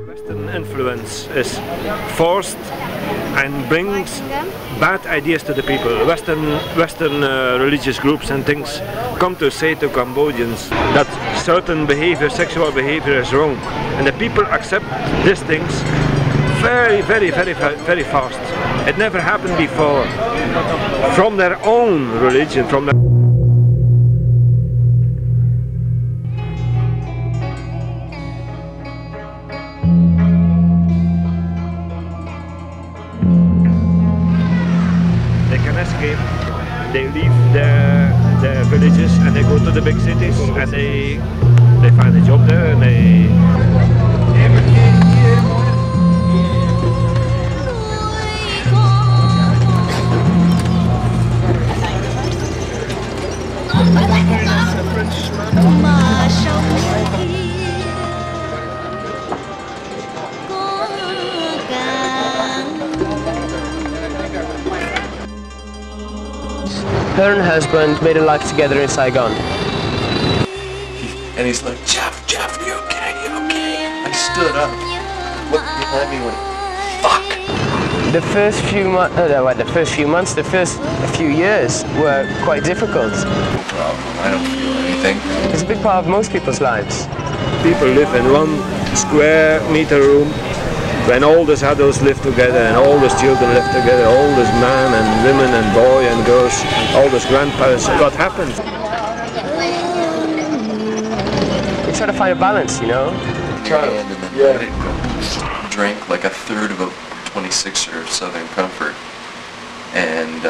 Western influence is forced and brings bad ideas to the people. Western religious groups and things come to say to Cambodians that certain behavior, sexual behavior is wrong, and the people accept these things very fast. It never happened before. From their own religion, from their escape. They leave their villages and they go to the big cities and they find a job there and they Her and husband made a life together in Saigon. And he's like, Jeff, you okay? You okay? I stood up, looked behind me, went, fuck. The first few years were quite difficult. No problem, I don't feel anything. It's a big part of most people's lives. People live in 1 square meter room when all these adults live together and all these children live together, all these men and women and boys and girls, all these grandparents. What happens? You try to find a balance, you know? And then let it go. Drank like a third of a 26er Southern Comfort. And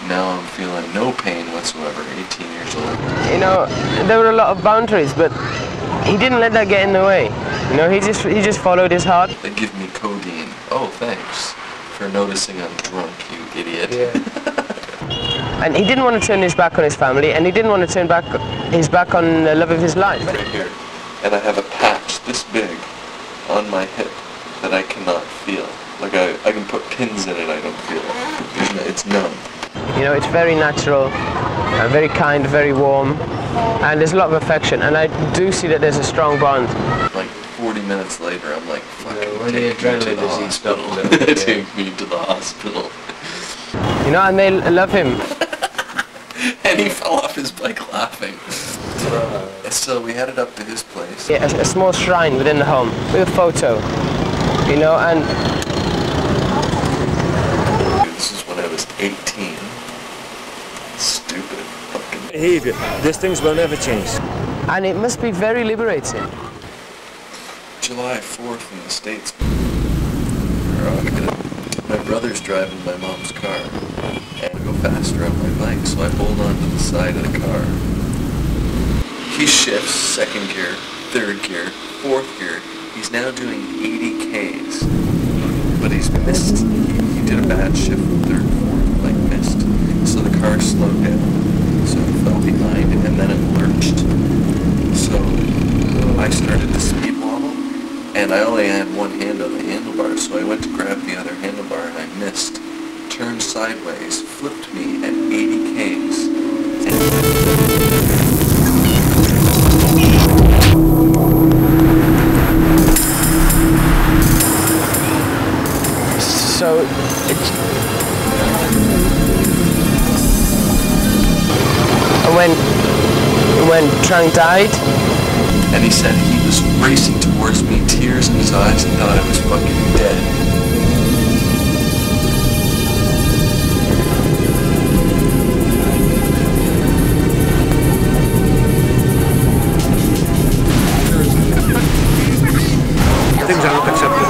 now I'm feeling no pain whatsoever, 18 years old. You know, there were a lot of boundaries, but he didn't let that get in the way. You know, he just followed his heart. They give me codeine. Oh, thanks for noticing I'm drunk, you idiot. Yeah. And he didn't want to turn his back on his family, and he didn't want to turn his back on the love of his life. Right here, and I have a patch this big on my hip that I cannot feel. Like I can put pins in it, I don't feel it. It's numb. You know, it's very natural, very kind, very warm, and there's a lot of affection, and I do see that there's a strong bond. Like 40 minutes later, I'm like, fucking take me to the hospital. Take me to the hospital. You know, and they love him. And he fell off his bike laughing. So we headed up to his place. Yeah, a small shrine within the home, with a photo, you know, and... This is when I was 18. Stupid fucking behavior. These things will never change. And it must be very liberating. July 4th in the States. My brother's driving my mom's car. And I go faster on my bike, so I hold on to the side of the car. He shifts, 2nd gear, 3rd gear, 4th gear. He's now doing 80 Ks. But he's missed. He did a bad shift from 3rd, 4th, like missed. So the car slowed down. So it fell behind and then it lurched. So I started to speed wobble. And I only had one hand on the handlebar, so I went to grab the other handlebar and I missed. Turned sideways, flipped me at 80 Ks. So, when Trang died, and he said he was racing towards me, tears in his eyes, and thought I was fucking dead. Things are not accepted.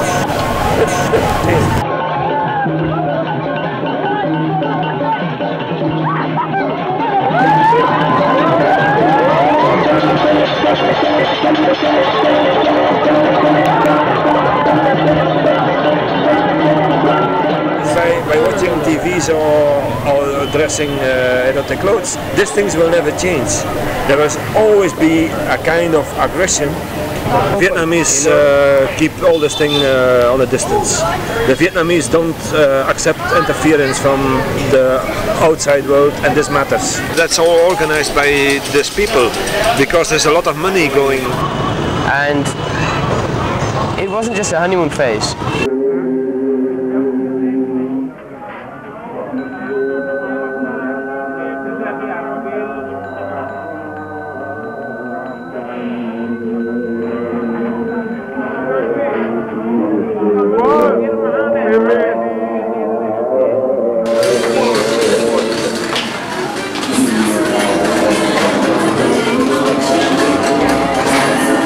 By watching TVs or dressing erotic clothes. These things will never change. There will always be a kind of aggression. Vietnamese keep all this thing on a distance. The Vietnamese don't accept interference from the outside world, and this matters. That's all organized by these people because there's a lot of money going. And it wasn't just a honeymoon phase.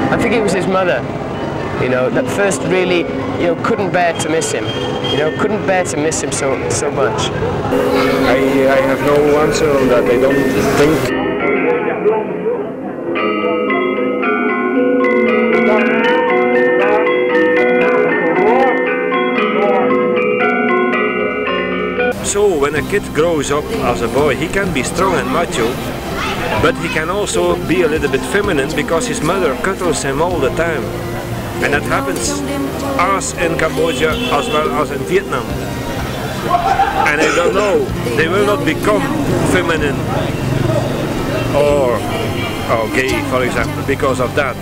I think it was his mother, you know, that first really, you know, couldn't bear to miss him. You know, couldn't bear to miss him so much. I have no answer on that. I don't think. So when a kid grows up as a boy, he can be strong and macho, but he can also be a little bit feminine because his mother cuddles him all the time. And that happens as in Cambodia as well as in Vietnam. And I don't know, they will not become feminine or gay, for example, because of that.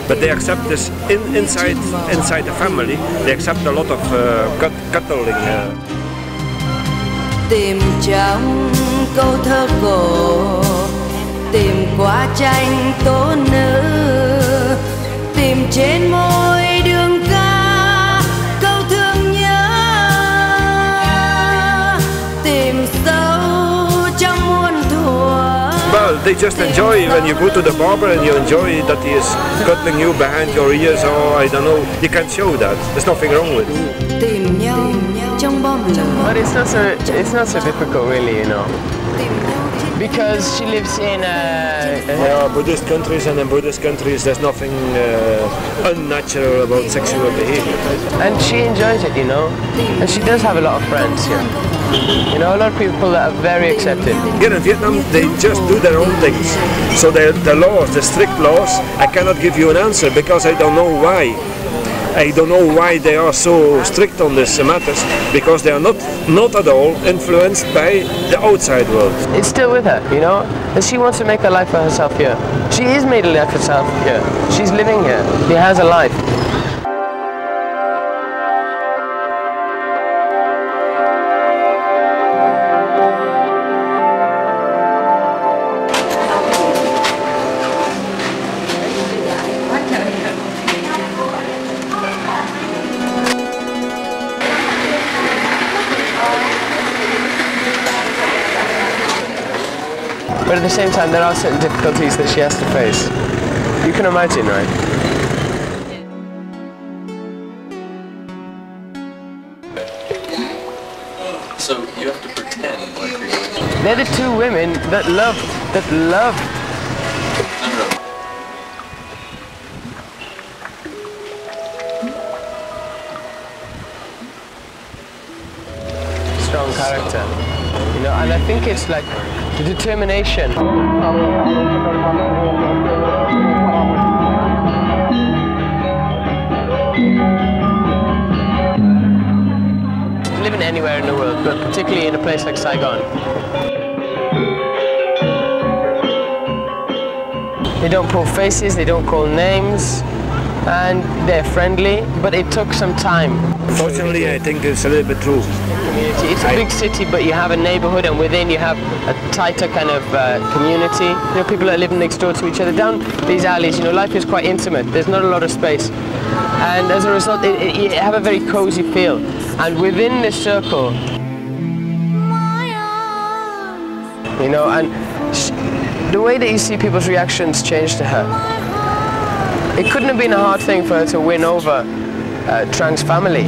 But they accept this inside the family. They accept a lot of cuddling. Tìm trong câu thơ cổ, tìm qua tranh tố nữ, tìm trên môi đường ca câu thương nhớ, tìm sâu trong muôn thuở. Well, they just enjoy when you go to the barber and you enjoy that he is cuddling you behind your ears, or I don't know. You can show that. There's nothing wrong with it. Tìm nhau trong bom lửa. But it's not so difficult, really, you know. Because she lives in Buddhist countries, and in Buddhist countries there's nothing unnatural about sexual behavior. and she enjoys it, you know. And she does have a lot of friends here. You know, a lot of people that are very accepted. Here in Vietnam, they just do their own things. So the laws, the strict laws, I cannot give you an answer because I don't know why. I don't know why they are so strict on these matters, because they are not at all influenced by the outside world. It's still with her, you know, and she wants to make a life for herself here. She is made a life for herself here. She's living here. She has a life. But at the same time, there are certain difficulties that she has to face. You can imagine, right? So you have to pretend like you're going. They're the two women that love. No. Strong character, you know, and I think it's like the determination. Living anywhere in the world, but particularly in a place like Saigon. They don't pull faces, they don't call names, and they're friendly, but it took some time. Fortunately, I think it's a little bit true. It's a big city, but you have a neighborhood, and within you have a tighter kind of community. You know, people are living next door to each other. Down these alleys, you know, life is quite intimate. There's not a lot of space, and as a result, you have a very cozy feel. And within this circle, you know, and the way that you see people's reactions change to her, it couldn't have been a hard thing for her to win over trans family.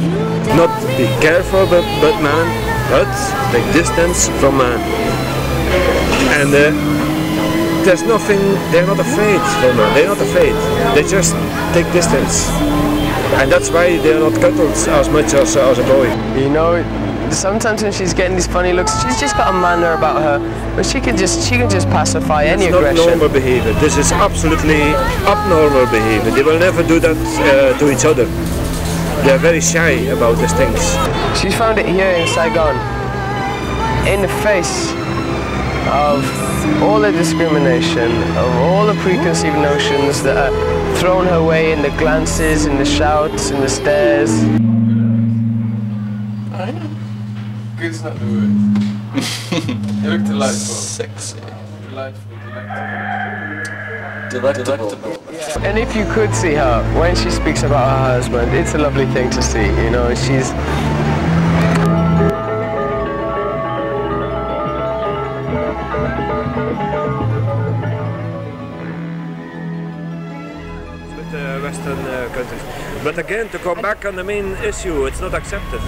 Not be careful, but man, but take distance from man. And there's nothing, they're not afraid for man, they're not afraid. They just take distance. And that's why they're not cuddled as much as a boy. You know, sometimes when she's getting these funny looks, she's just got a manner about her, but she can just pacify any aggression. It's not normal behavior. This is absolutely abnormal behavior. They will never do that to each other. They are very shy about these things. She's found it here in Saigon, in the face of all the discrimination, of all the preconceived notions that are thrown her way in the glances, in the shouts, in the stares. I know. Good's not the word. You look delightful. Sexy. Delectable. And if you could see her when she speaks about her husband, it's a lovely thing to see, you know. She's with the Western countries. But again, to come back on the main issue, it's not accepted.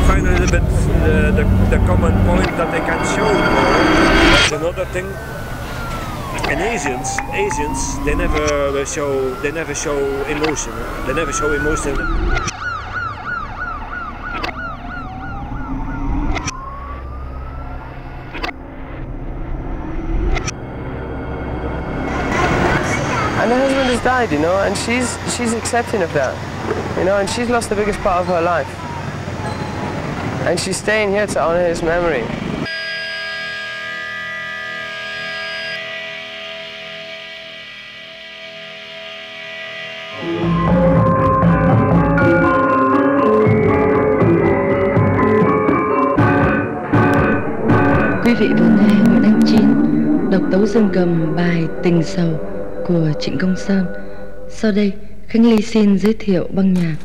Find a little bit the common point that they can show more. That's another thing. And Asians, they never show emotion. They never show emotion. and her husband has died, you know, and she's accepting of that, you know, and she's lost the biggest part of her life, and she's staying here to honor his memory. Quý vị vừa nghe Nguyễn Anh Chín đọc tấu dương cầm bài Tình Sầu của Trịnh Công Sơn. Sau đây, Khánh Ly xin giới thiệu băng nhạc.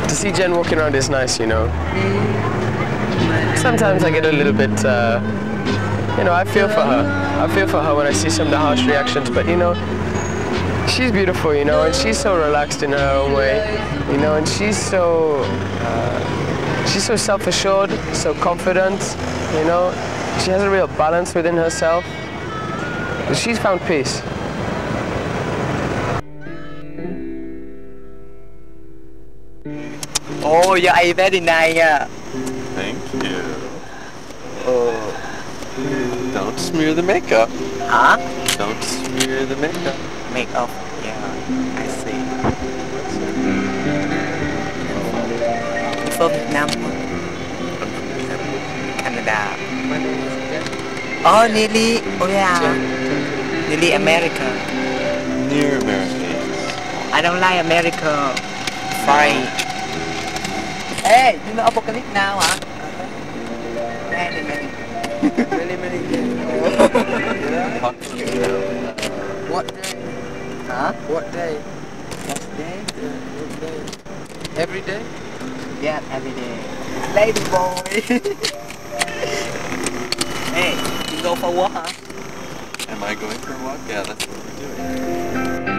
To see Jen walking around is nice, you know. Sometimes I get a little bit, you know, I feel for her. I feel for her when I see some of the harsh reactions, but you know, she's beautiful, you know, and she's so relaxed in her own way, you know, and she's so self-assured, so confident, you know. She has a real balance within herself. She's found peace. Oh, your eye very nice. Thank you. Oh, don't smear the makeup. Huh? Don't smear the makeup. Makeup. Yeah, I see. From Vietnam. Canada. Oh, nearly. Oh yeah. Nearly America. Near America. I don't like America. Sorry. Hey, you know Apocalypse Now, huh? Many. What day? Huh? What day? What day? What day? Every day? Yeah, every day. Lady boy. Hey, you go for a walk, huh? Am I going for a walk? Yeah, that's what we're doing.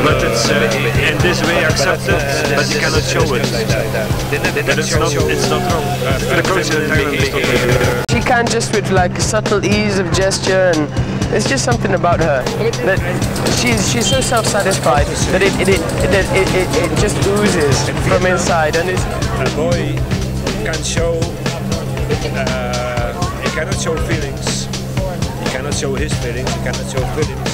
But it's in this way accepted, but you cannot show it. It's not wrong. The culture in Thailand is not can just with like subtle ease of gesture, and it's just something about her that she's so self-satisfied that it just oozes from inside, and it's a boy can show. He cannot show feelings. He cannot show his feelings. He cannot show feelings.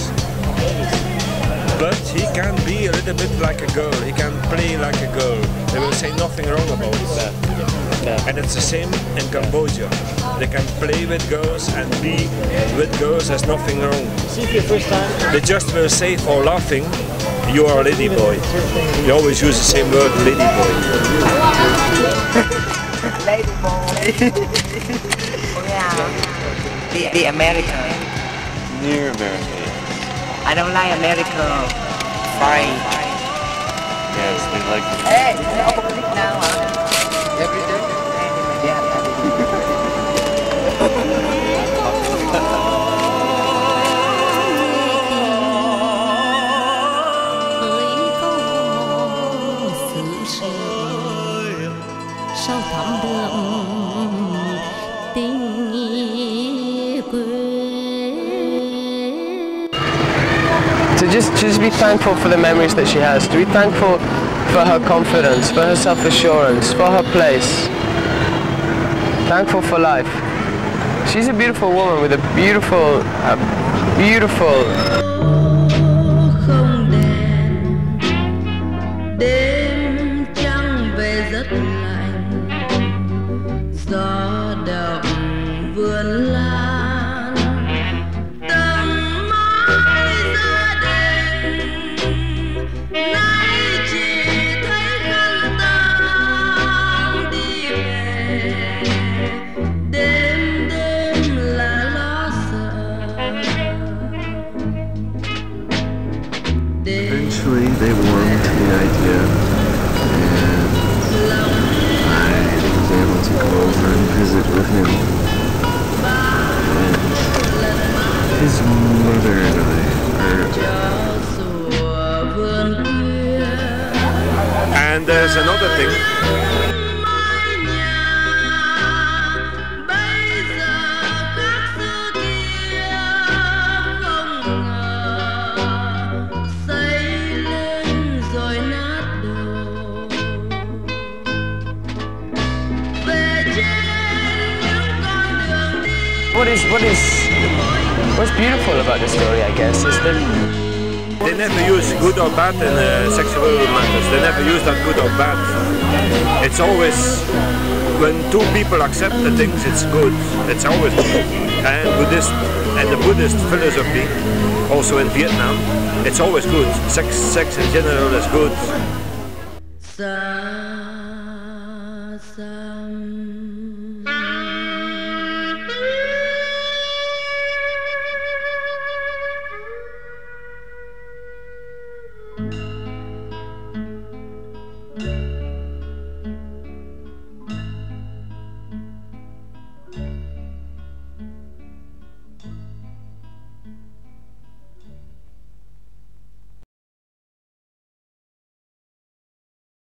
But he can be a little bit like a girl. He can play like a girl. They will say nothing wrong about that. And it's the same in Cambodia. They can play with girls and be with girls. There's nothing wrong. They just will say for laughing, you are a lady boy. They always use the same word, lady boy. Lady boy. Yeah. The American. Near America. I don't like America. Fine. Yes, they like it. Hey, opposite now, huh? Every day? Yeah. Sao thắm đượm tình quê. to just be thankful for the memories that she has, to be thankful for her confidence, for her self-assurance, for her place. Thankful for life. She's a beautiful woman with a beautiful. Không đèn đêm trăng về rất lạnh, gió động vườn lan tầm mãi gia đình, nay chỉ thấy khăn tang đi về, đêm đêm là lo sợ. Eventually they warmed to the idea, and I was able to go over and visit with him. And his mother and And there's another thing. What's beautiful about this story, I guess, is that They never use good or bad in sexual matters. They never use that good or bad. It's always, when two people accept the things, it's good. It's always good. And the Buddhist philosophy, also in Vietnam, it's always good. Sex in general is good. Sa